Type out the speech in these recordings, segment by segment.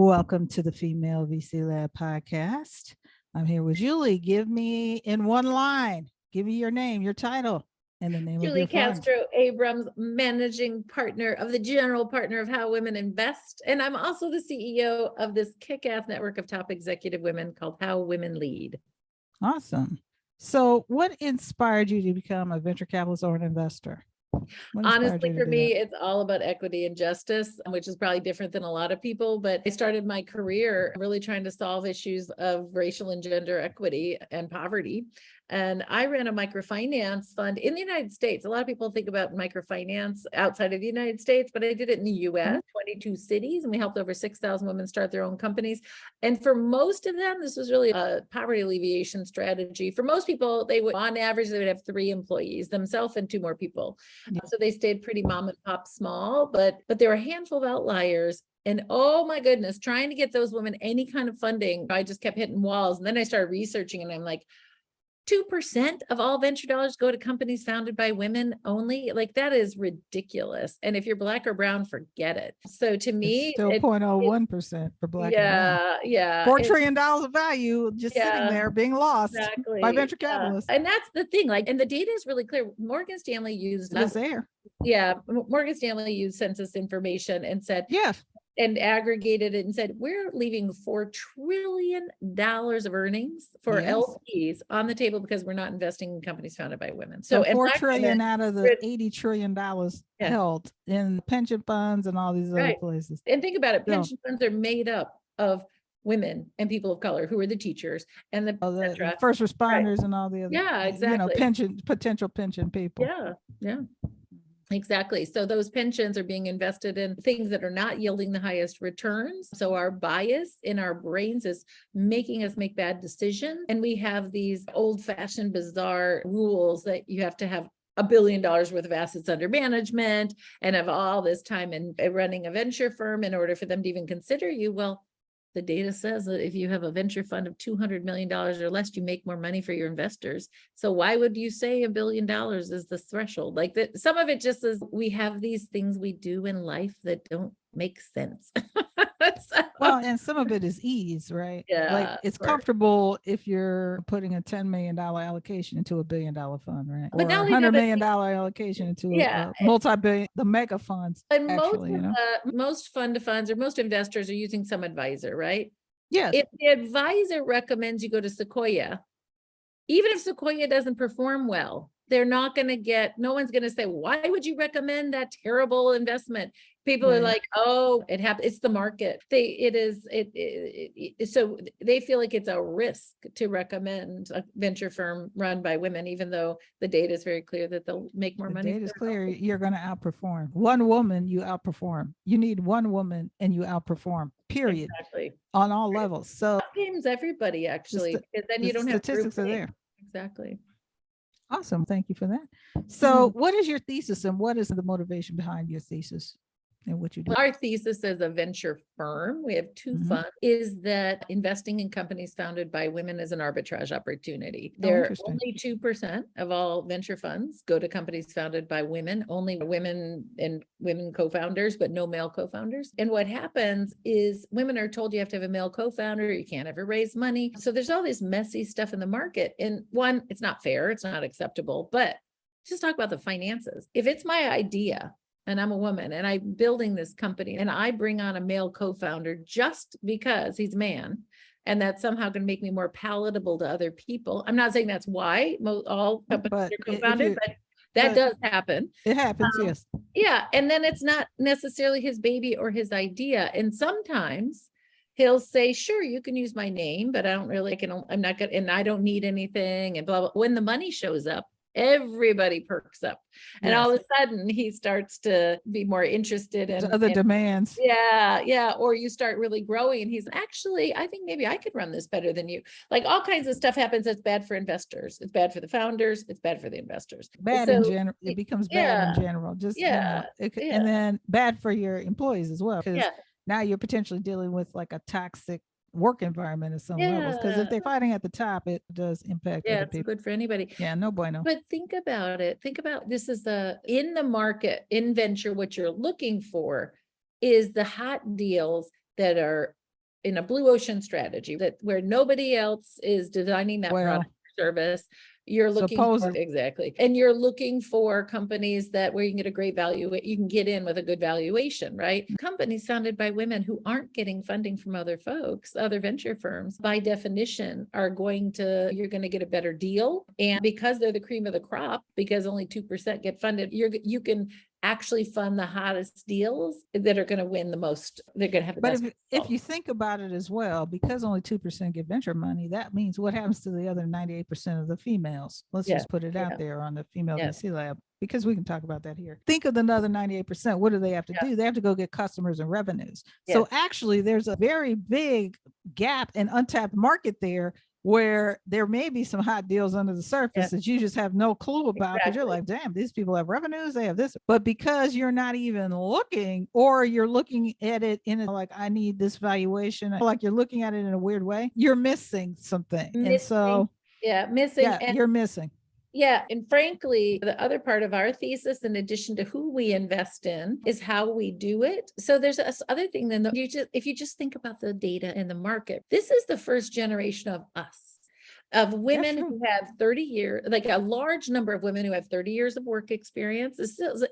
Welcome to the Female VC Lab podcast. I'm here with Julie. Give me in one line, give me your name, your title, and the name of Julie your fund. Castro Abrams, managing partner of the general partner of How Women Invest. And I'm also the CEO of this kick-ass network of top executive women called How Women Lead. Awesome. So what inspired you to become a venture capitalist or an investor? Honestly, for me, it's all about equity and justice, which is probably different than a lot of people. But I started my career really trying to solve issues of racial and gender equity and poverty. And I ran a microfinance fund in the United States. A lot of people think about microfinance outside of the United States, but I did it in the US, 22 cities, and we helped over 6,000 women start their own companies. And for most of them, this was really a poverty alleviation strategy. For most people, they would, on average, they would have 3 employees, themselves and 2 more people. So they stayed pretty mom and pop small, but there were a handful of outliers. And oh my goodness, trying to get those women any kind of funding, I just kept hitting walls. And then I started researching and I'm like, 2% of all venture dollars go to companies founded by women only. Like, that is ridiculous. And if you're Black or brown, forget it. So to me, it's still 0.01% for Black and brown. Yeah. $4 trillion of value just sitting there being lost by venture capitalists. And that's the thing. Like, and the data is really clear. Morgan Stanley used Morgan Stanley used census information and said, and aggregated it and said, we're leaving $4 trillion of earnings for LPs on the table because we're not investing in companies founded by women. So $4 trillion out of the $80 trillion held in pension funds and all these other places. And think about it. Pension funds are made up of women and people of color who are the teachers and the first responders and all the other, potential pension people. Exactly. So those pensions are being invested in things that are not yielding the highest returns. So our bias in our brains is making us make bad decisions. And we have these old-fashioned, bizarre rules that you have to have $1 billion worth of assets under management and have all this time in running a venture firm in order for them to even consider you. Well, the data says that if you have a venture fund of $200 million or less, you make more money for your investors. So why would you say $1 billion is the threshold? Like that, some of it just is, we have these things we do in life that don't make sense. Well, and some of it is ease, right? Like it's comfortable if you're putting a $10 million allocation into $1 billion fund, right? But or $100 million allocation into a multi-billion, the mega funds. And most fund to funds or most investors are using some advisor, right? Yes. If the advisor recommends you go to Sequoia, even if Sequoia doesn't perform well, they're not going to get, no one's going to say, why would you recommend that terrible investment? People are like, oh, it happened. It's the market. So they feel like it's a risk to recommend a venture firm run by women, even though the data is very clear that they'll make more money. The data is clear. You're going to outperform. One woman, you outperform. You need one woman and you outperform, period. Exactly. On all levels. So games everybody actually, because then you don't have statistics are there. Exactly. Awesome. Thank you for that. So what is your thesis and what is the motivation behind your thesis? And what you do? Our thesis as a venture firm, we have 2 funds, is that investing in companies founded by women is an arbitrage opportunity. There only 2% of all venture funds go to companies founded by women, only women and women co-founders, but no male co-founders. And what happens is women are told you have to have a male co-founder, you can't ever raise money. So there's all this messy stuff in the market. And one, it's not fair, it's not acceptable, but just talk about the finances. If it's my idea, and I'm a woman and I'm building this company and I bring on a male co-founder just because he's a man, and that's somehow going to make me more palatable to other people. I'm not saying that's why all companies are co-founded, but that does happen. It happens, yes. Yeah. And then it's not necessarily his baby or his idea. And sometimes he'll say, sure, you can use my name, but I don't really, I'm not going to, and I don't need anything and blah, blah. When the money shows up, everybody perks up and all of a sudden he starts to be more interested in other demands. Or you start really growing and he's actually, I think maybe I could run this better than you. Like all kinds of stuff happens that's bad for investors. It's bad for the founders. It's bad for the investors. In general. It becomes bad in general. And then bad for your employees as well. Because now you're potentially dealing with like a toxic work environment at some levels, because if they're fighting at the top, it does impact other people. It's good for anybody. No bueno. But think about this is in the market, in venture, what you're looking for is the hot deals that are in a blue ocean strategy that where nobody else is designing that product or service. You're looking for, exactly. And you're looking for companies that where you can get a great value, you can get in with a good valuation, right? Companies founded by women who aren't getting funding from other folks, other venture firms, by definition you're going to get a better deal. And because they're the cream of the crop, because only 2% get funded, you can actually fund the hottest deals that are going to win the most. They're going to have the best. But if you think about it as well, because only 2% get venture money, that means what happens to the other 98% of the females? Let's just put it out there on the female VC lab, because we can talk about that here. Think of another 98%. What do they have to do? They have to go get customers and revenues. So actually there's a very big gap and untapped market there, where there may be some hot deals under the surface that you just have no clue about, because you're like, damn, these people have revenues, they have this. But because you're not even looking, or you're looking at it in a, like, I need this valuation, like you're looking at it in a weird way, you're missing something. And so you're missing. Yeah. And frankly, the other part of our thesis, in addition to who we invest in, is how we do it. So there's this other thing then, if you just think about the data in the market, this is the first generation of us. Of women who have 30 years, like a large number of women who have 30 years of work experience.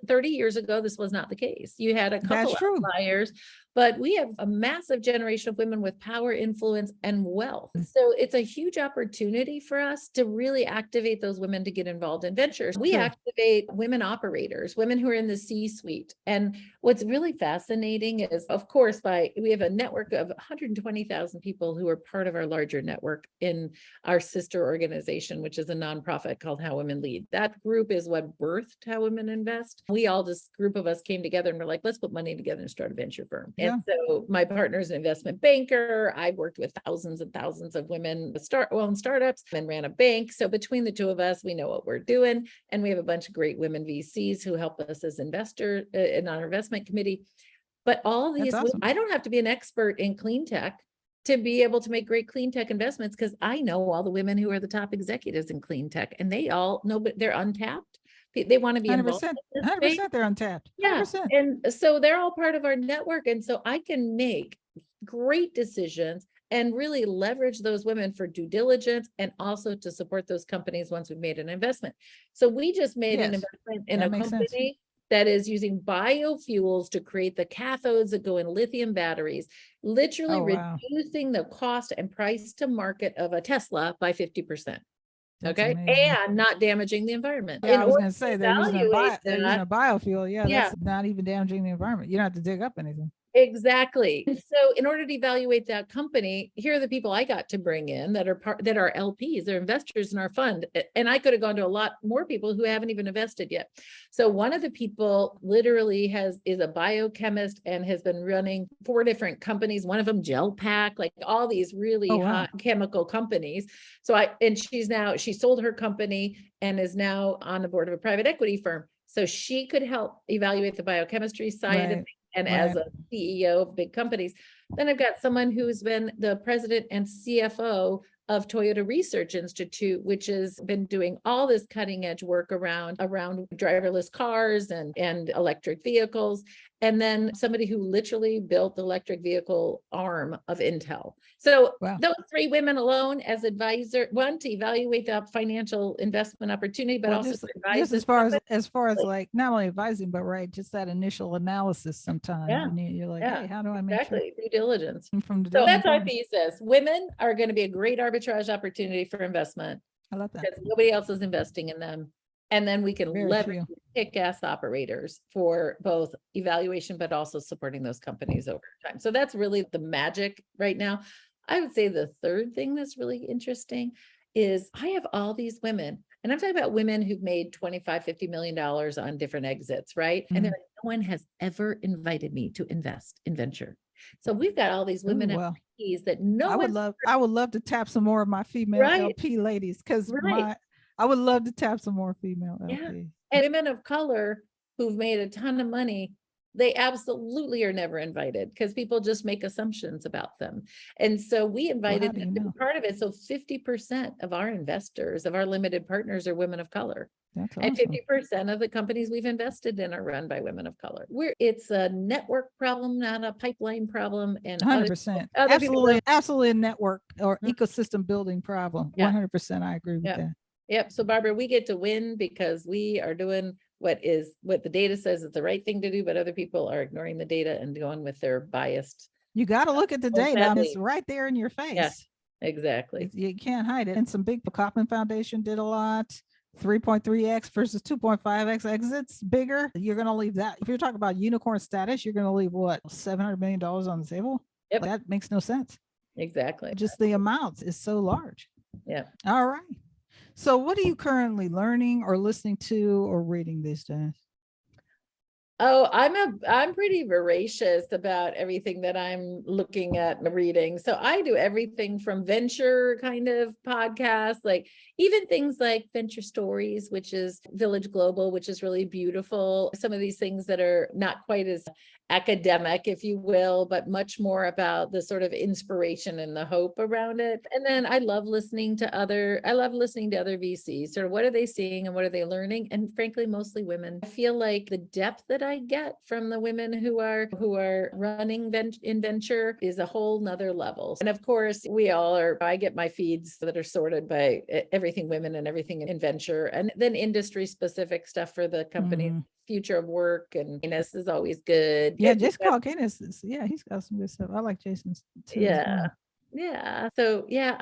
30 years ago, this was not the case. You had a couple of outliers, but we have a massive generation of women with power, influence, and wealth. So it's a huge opportunity for us to really activate those women to get involved in ventures. We activate women operators, women who are in the C-suite. And what's really fascinating is, of course, we have a network of 120,000 people who are part of our larger network in our sister organization, which is a nonprofit called How Women Lead. That group is what birthed How Women Invest. This group of us came together and we're like, let's put money together and start a venture firm. And so my partner is an investment banker. I've worked with thousands and thousands of women in startups and ran a bank. So between the two of us, we know what we're doing. And we have a bunch of great women VCs who help us as investors in our investment committee. But all these, I don't have to be an expert in clean tech to be able to make great clean tech investments, because I know all the women who are the top executives in clean tech, and they all know, but they're untapped. They want to be 100%, 100% they're untapped. 100%. Yeah. And so they're all part of our network. And so I can make great decisions and really leverage those women for due diligence and also to support those companies once we've made an investment. So we just made an investment in a company that is using biofuels to create the cathodes that go in lithium batteries, literally reducing the cost and price to market of a Tesla by 50%. Okay. And not damaging the environment. I was going to say they're using a biofuel. That's not even damaging the environment. You don't have to dig up anything. Exactly. And so in order to evaluate that company, here are the people I got to bring in that are LPs, they're investors in our fund. And I could have gone to a lot more people who haven't even invested yet. So one of the people literally is a biochemist and has been running 4 different companies, one of them Gel Pack, like all these really hot chemical companies. She sold her company and is now on the board of a private equity firm. So she could help evaluate the biochemistry side of things. And as a CEO of big companies. Then I've got someone who's been the president and CFO of Toyota Research Institute, which has been doing all this cutting edge work around driverless cars and electric vehicles. And then somebody who literally built the electric vehicle arm of Intel. So those 3 women alone as advisor, one to evaluate the financial investment opportunity, but also to advise as far as like not only advising, but just that initial analysis sometimes. You're like, hey, how do I make sure? Due diligence. So that's our thesis. Women are going to be a great arbitrage opportunity for investment. I love that. Because nobody else is investing in them. And then we can leverage kick-ass operators for both evaluation, but also supporting those companies over time. So that's really the magic right now. I would say the third thing that's really interesting is I have all these women, and I'm talking about women who've made $25-50 million on different exits, right? And they're like, no one has ever invited me to invest in venture. So we've got all these women LPs that I would love to tap some more of my female LP ladies, because I would love to tap some more female LPs. And women of color who've made a ton of money, they absolutely are never invited because people just make assumptions about them. And so we invited them to be part of it. So 50% of our investors, of our limited partners, are women of color. That's and awesome. 50% of the companies we've invested in are run by women of color. It's a network problem, not a pipeline problem. And 100%. Absolutely a network or ecosystem building problem. 100%. I agree with that. Yep. So Barbara, we get to win because we are doing what the data says is the right thing to do, but other people are ignoring the data and going with their biased. You got to look at the data. It's right there in your face. Yeah, exactly. You can't hide it. And some big Kauffman Foundation did a lot. 3.3x versus 2.5x exits bigger. You're going to leave that. If you're talking about unicorn status, you're going to leave what, $700 million on the table? Yep. That makes no sense. Exactly. Just the amounts is so large. Yeah. All right. So what are you currently learning or listening to or reading these days? Oh, I'm pretty voracious about everything that I'm looking at and reading. So I do everything from venture kind of podcasts, like even things like Venture Stories, which is Village Global, which is really beautiful. Some of these things that are not quite as academic, if you will, but much more about the sort of inspiration and the hope around it. And then I love listening to other VCs, sort of what are they seeing and what are they learning? And frankly, mostly women. I feel like the depth that I get from the women who are running in venture is a whole nother level. And of course, I get my feeds that are sorted by everything women and everything in venture, and then industry specific stuff for the company. Future of work, and Gaines is always good. Yeah, just call Gaines. Yeah, he's got some good stuff. I like Jason's too. Yeah. Yeah. So yeah,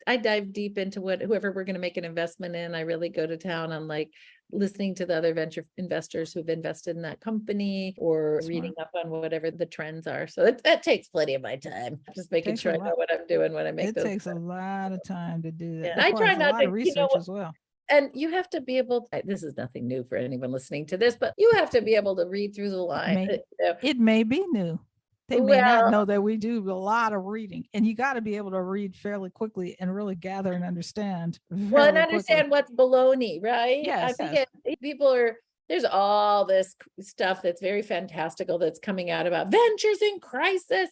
I dive deep into whoever we're going to make an investment in. I really go to town on like listening to the other venture investors who've invested in that company or reading up on whatever the trends are. So that takes plenty of my time. Just making sure I know what I'm doing when I make those. It takes a lot of time to do that. Yeah. I try not to research as well. And you have to be able to, this is nothing new for anyone listening to this, but you have to be able to read through the line. It may be new. They may not know that we do a lot of reading, and you got to be able to read fairly quickly and really gather and understand. Understand what's baloney, right? Yes. I think there's all this stuff that's very fantastical that's coming out about ventures in crisis.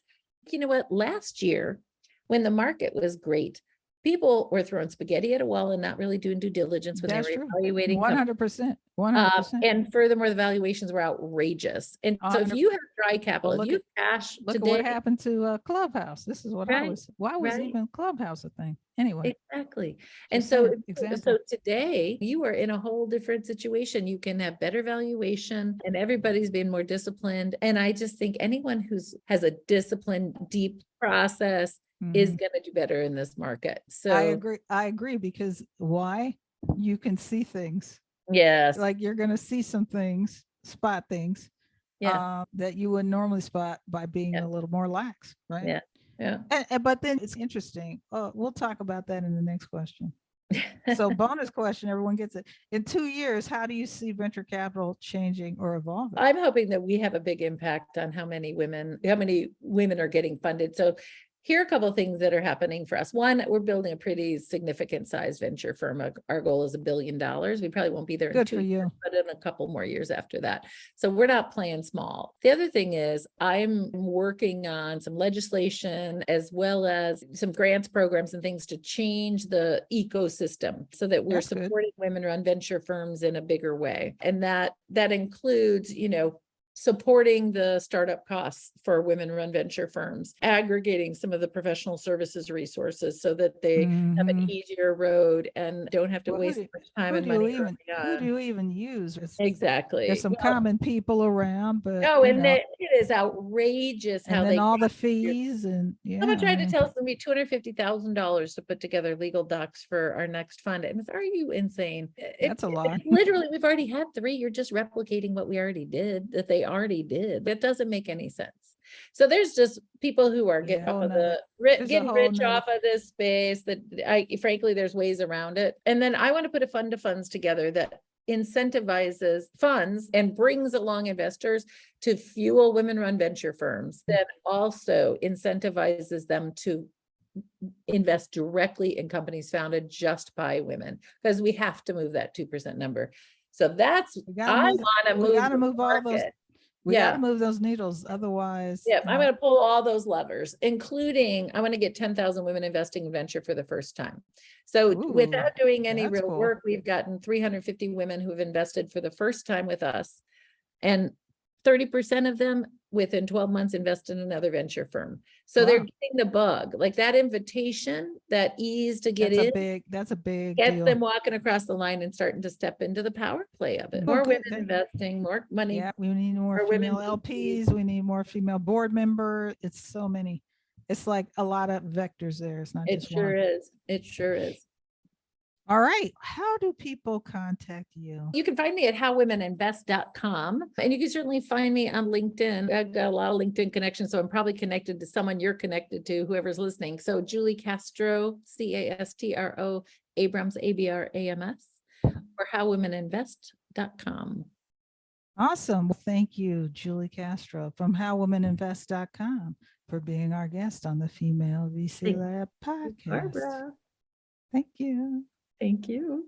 You know what? Last year, when the market was great, people were throwing spaghetti at a wall and not really doing due diligence when they were evaluating. 100%. And furthermore, the valuations were outrageous. And so if you have dry capital, if you cash look today, at what happened to Clubhouse. This is what why was even Clubhouse a thing? Anyway. Exactly. And so today you are in a whole different situation. You can have better valuation and everybody's been more disciplined. And I just think anyone has a disciplined, deep process is going to do better in this market. So I agree because why? You can see things. Yes. Like you're going to see some things, spot things that you would normally spot by being a little more lax, right? Yeah. Yeah. But then it's interesting. We'll talk about that in the next question. So bonus question, everyone gets it. In 2 years, how do you see venture capital changing or evolving? I'm hoping that we have a big impact on how many women are getting funded. So here are a couple of things that are happening for us. One, we're building a pretty significant size venture firm. Our goal is $1 billion. We probably won't be there in 2 years, but in a couple more years after that. So we're not playing small. The other thing is I'm working on some legislation as well as some grants programs and things to change the ecosystem so that we're supporting women-run venture firms in a bigger way. And that includes, supporting the startup costs for women-run venture firms, aggregating some of the professional services resources so that they have an easier road and don't have to waste much time and money. Who do you even use? Exactly. There's some common people around, but it is outrageous how they all the fees and someone tried to tell us it'll be $250,000 to put together legal docs for our next fund. And are you insane? That's a lot. Literally, we've already had 3. You're just replicating what we already did, that they already did. That doesn't make any sense. So there's just people who are getting rich off of this space frankly, there's ways around it. And then I want to put a fund of funds together that incentivizes funds and brings along investors to fuel women-run venture firms, that also incentivizes them to invest directly in companies founded just by women, because we have to move that 2% number. So I want to move all those. We got to move those needles. Otherwise. Yeah, I'm going to pull all those levers, including I want to get 10,000 women investing in venture for the first time. So without doing any real work, we've gotten 350 women who have invested for the first time with us. And 30% of them within 12 months invest in another venture firm. So they're getting the bug, like that invitation, that ease to get in. That's a big gets deal. them walking across the line and starting to step into the power play of it. More women investing, more money. Yeah, we need more female LPs. We need more female board members. It's so many. It's like a lot of vectors there. It's not just one. It sure is. All right. How do people contact you? You can find me at howwomeninvest.com, and you can certainly find me on LinkedIn. I've got a lot of LinkedIn connections, so I'm probably connected to someone you're connected to, whoever's listening. So Julie Castro, Castro Abrams, Abrams, or howwomeninvest.com. Awesome. Well, thank you, Julie Castro from howwomeninvest.com, for being our guest on the Female VC Lab podcast. Barbara. Thank you. Thank you.